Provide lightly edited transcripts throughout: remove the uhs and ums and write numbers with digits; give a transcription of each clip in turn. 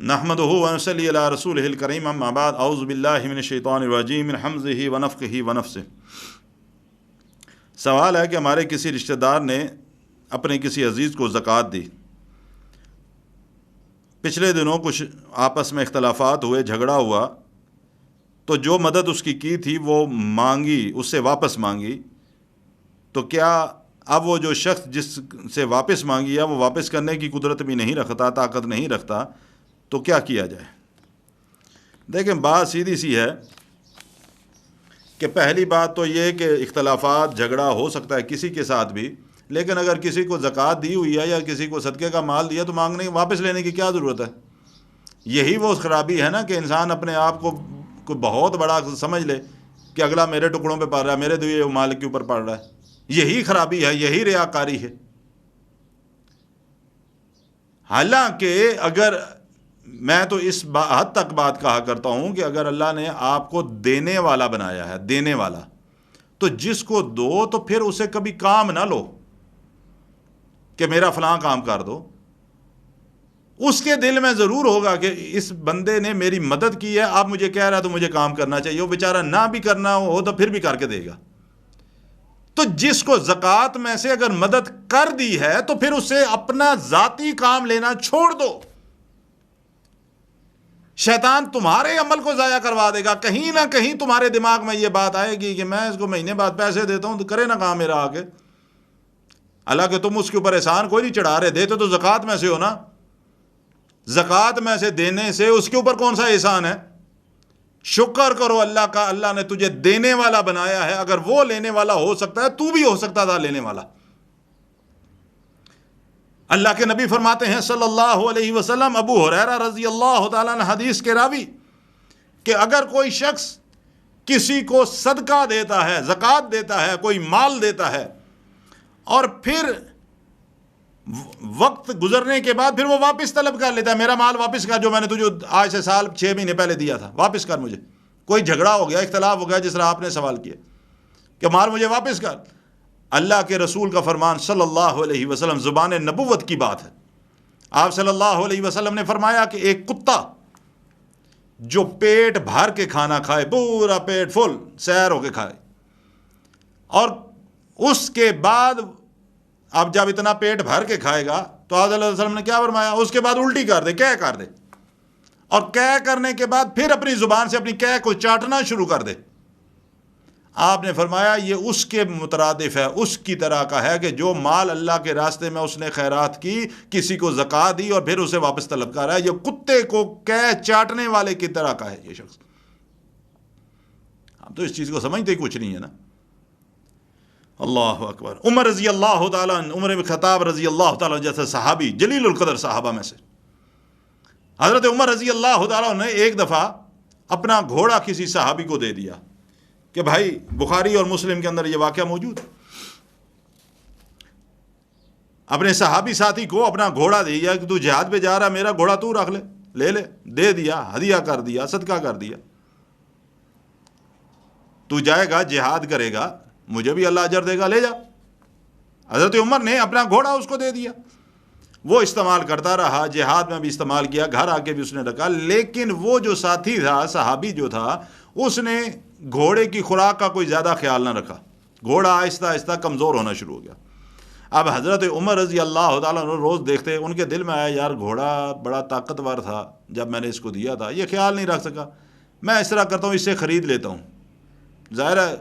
نحمدہ ونصلی علی رسولہ الکریم اما بعد اعوذ باللہ من الشیطان الرجیم من حمزہ ونفخہ ونفثہ۔ سوال ہے کہ ہمارے کسی رشتہ دار نے اپنے کسی عزیز کو زکوٰۃ دی، پچھلے دنوں کچھ آپس میں اختلافات ہوئے، جھگڑا ہوا، تو جو مدد اس کی تھی وہ مانگی، اس سے واپس مانگی، تو کیا اب وہ جو شخص جس سے واپس مانگی ہے وہ واپس کرنے کی قدرت بھی نہیں رکھتا، طاقت نہیں رکھتا، تو کیا کیا جائے؟ دیکھیں، بات سیدھی سی ہے کہ پہلی بات تو یہ کہ اختلافات، جھگڑا ہو سکتا ہے کسی کے ساتھ بھی، لیکن اگر کسی کو زکوٰۃ دی ہوئی ہے یا کسی کو صدقے کا مال دیا تو مانگنے واپس لینے کی کیا ضرورت ہے؟ یہی وہ خرابی ہے نا کہ انسان اپنے آپ کو بہت بڑا سمجھ لے کہ اگلا میرے ٹکڑوں پہ پڑ رہا ہے، میرے دیے ہوئے مال کے اوپر پڑ رہا ہے۔ یہی خرابی ہے، یہی ریاکاری ہے۔ حالانکہ اگر میں تو اس حد تک بات کہا کرتا ہوں کہ اگر اللہ نے آپ کو دینے والا بنایا ہے، دینے والا، تو جس کو دو تو پھر اسے کبھی کام نہ لو کہ میرا فلاں کام کر دو۔ اس کے دل میں ضرور ہوگا کہ اس بندے نے میری مدد کی ہے، اب مجھے کہہ رہا ہے تو مجھے کام کرنا چاہیے۔ وہ بیچارہ نہ بھی کرنا ہو تو پھر بھی کر کے دے گا۔ تو جس کو زکوٰۃ میں سے اگر مدد کر دی ہے تو پھر اسے اپنا ذاتی کام لینا چھوڑ دو۔ شیطان تمہارے عمل کو ضائع کروا دے گا، کہیں نہ کہیں تمہارے دماغ میں یہ بات آئے گی کہ میں اس کو مہینے بعد پیسے دیتا ہوں تو کرے نہ کام میرا آگے۔ حالانکہ تم اس کے اوپر احسان کوئی نہیں چڑھا رہے، دیتے تو زکوٰۃ میں سے ہو نا۔ زکوٰۃ میں سے دینے سے اس کے اوپر کون سا احسان ہے؟ شکر کرو اللہ کا، اللہ نے تجھے دینے والا بنایا ہے۔ اگر وہ لینے والا ہو سکتا ہے تو بھی ہو سکتا تھا لینے والا۔ اللہ کے نبی فرماتے ہیں صلی اللہ علیہ وسلم، ابو ہریرہ رضی اللہ تعالیٰ عنہ حدیث کے راوی، کہ اگر کوئی شخص کسی کو صدقہ دیتا ہے، زکوٰۃ دیتا ہے، کوئی مال دیتا ہے، اور پھر وقت گزرنے کے بعد پھر وہ واپس طلب کر لیتا ہے، میرا مال واپس کر، جو میں نے تجھے آج سے سال 6 مہینے پہلے دیا تھا، واپس کر مجھے۔ کوئی جھگڑا ہو گیا، اختلاف ہو گیا، جس طرح آپ نے سوال کیا کہ مال مجھے واپس کر۔ اللہ کے رسول کا فرمان صلی اللہ علیہ وسلم، زبان نبوت کی بات ہے، آپ صلی اللہ علیہ وسلم نے فرمایا کہ ایک کتا جو پیٹ بھر کے کھانا کھائے، پورا پیٹ فل سیر ہو کے کھائے، اور اس کے بعد اب جب اتنا پیٹ بھر کے کھائے گا تو آپ صلی اللہ علیہ وسلم نے کیا فرمایا؟ اس کے بعد الٹی کر دے، قے کر دے، اور قے کرنے کے بعد پھر اپنی زبان سے اپنی قے کو چاٹنا شروع کر دے۔ آپ نے فرمایا یہ اس کے مترادف ہے، اس کی طرح کا ہے کہ جو مال اللہ کے راستے میں اس نے خیرات کی، کسی کو زکوٰۃ دی اور پھر اسے واپس طلب کر رہا ہے، یہ کتے کو قے چاٹنے والے کی طرح کا ہے یہ شخص۔ ہم تو اس چیز کو سمجھتے کچھ نہیں ہے نا۔ اللہ اکبر۔ عمر رضی اللہ تعالیٰ عنہ، عمر بن خطاب رضی اللہ تعالیٰ جیسے صحابی، جلیل القدر صحابہ میں سے، حضرت عمر رضی اللہ تعالیٰ نے ایک دفعہ اپنا گھوڑا کسی صحابی کو دے دیا کہ بھائی، بخاری اور مسلم کے اندر یہ واقعہ موجود ہے، اپنے صحابی ساتھی کو اپنا گھوڑا دے دیا کہ تو جہاد پہ جا رہا، میرا گھوڑا تو رکھ لے لے، دے دیا، ہدیہ کر دیا، صدقہ کر دیا، تو جائے گا جہاد کرے گا، مجھے بھی اللہ اجر دے گا، لے جا۔ حضرت عمر نے اپنا گھوڑا اس کو دے دیا، وہ استعمال کرتا رہا، جہاد میں بھی استعمال کیا، گھر آ کے بھی اس نے رکھا، لیکن وہ جو ساتھی تھا، صحابی جو تھا، اس نے گھوڑے کی خوراک کا کوئی زیادہ خیال نہ رکھا، گھوڑا آہستہ آہستہ کمزور ہونا شروع ہو گیا۔ اب حضرت عمر رضی اللہ تعالیٰ عنہ روز دیکھتے، ان کے دل میں آیا یار گھوڑا بڑا طاقتور تھا جب میں نے اس کو دیا تھا، یہ خیال نہیں رکھ سکا، میں اس طرح کرتا ہوں، اس سے خرید لیتا ہوں، ظاہر ہے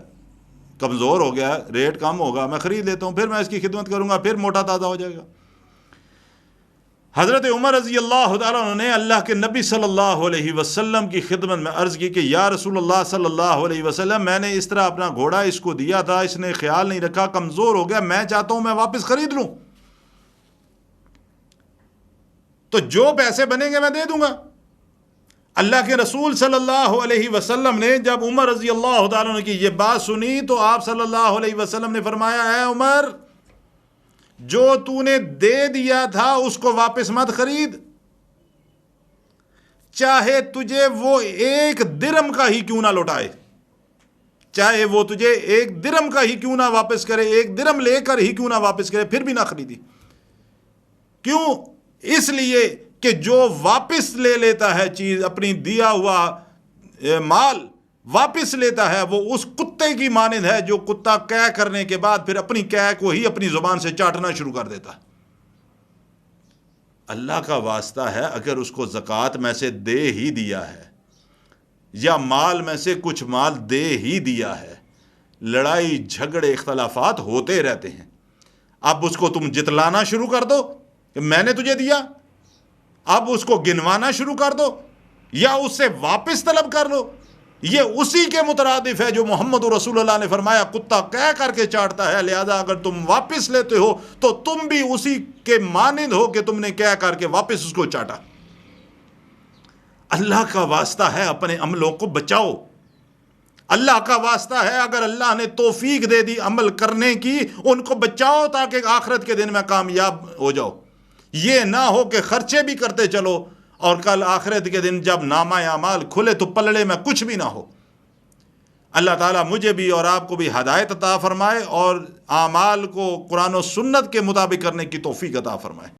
کمزور ہو گیا، ریٹ کم ہوگا، میں خرید لیتا ہوں، پھر میں اس کی خدمت کروں گا، پھر موٹا تازہ ہو جائے گا۔ حضرت عمر رضی اللہ تعالیٰ عنہ نے اللہ کے نبی صلی اللہ علیہ وسلم کی خدمت میں عرض کی کہ یا رسول اللہ صلی اللہ علیہ وسلم، میں نے اس طرح اپنا گھوڑا اس کو دیا تھا، اس نے خیال نہیں رکھا، کمزور ہو گیا، میں چاہتا ہوں میں واپس خرید لوں، تو جو پیسے بنیں گے میں دے دوں گا۔ اللہ کے رسول صلی اللہ علیہ وسلم نے جب عمر رضی اللہ تعالیٰ عنہ کی یہ بات سنی تو آپ صلی اللہ علیہ وسلم نے فرمایا، اے عمر، جو تو نے دے دیا تھا اس کو واپس مت خرید، چاہے تجھے وہ 1 درم کا ہی کیوں نہ لوٹائے، چاہے وہ تجھے 1 درم کا ہی کیوں نہ واپس کرے، 1 درم لے کر ہی کیوں نہ واپس کرے، پھر بھی نہ خریدی۔ کیوں؟ اس لیے کہ جو واپس لے لیتا ہے چیز، اپنی دیا ہوا مال واپس لیتا ہے، وہ اس کتے کی مانند ہے جو کتا قے کرنے کے بعد پھر اپنی قے کو ہی اپنی زبان سے چاٹنا شروع کر دیتا ہے۔ اللہ کا واسطہ ہے، اگر اس کو زکوٰۃ میں سے دے ہی دیا ہے یا مال میں سے کچھ مال دے ہی دیا ہے، لڑائی جھگڑے اختلافات ہوتے رہتے ہیں، اب اس کو تم جتلانا شروع کر دو کہ میں نے تجھے دیا، اب اس کو گنوانا شروع کر دو یا اس سے واپس طلب کر لو، یہ اسی کے مترادف ہے جو محمد رسول اللہ نے فرمایا کتا قے کر کے چاٹتا ہے، لہذا اگر تم واپس لیتے ہو تو تم بھی اسی کے مانند ہو کہ تم نے قے کر کے واپس اس کو چاٹا۔ اللہ کا واسطہ ہے اپنے عملوں کو بچاؤ، اللہ کا واسطہ ہے اگر اللہ نے توفیق دے دی عمل کرنے کی، ان کو بچاؤ تاکہ آخرت کے دن میں کامیاب ہو جاؤ۔ یہ نہ ہو کہ خرچے بھی کرتے چلو اور کل آخرت کے دن جب نامہ اعمال کھلے تو پلڑے میں کچھ بھی نہ ہو۔ اللہ تعالیٰ مجھے بھی اور آپ کو بھی ہدایت عطا فرمائے اور اعمال کو قرآن و سنت کے مطابق کرنے کی توفیق عطا فرمائے۔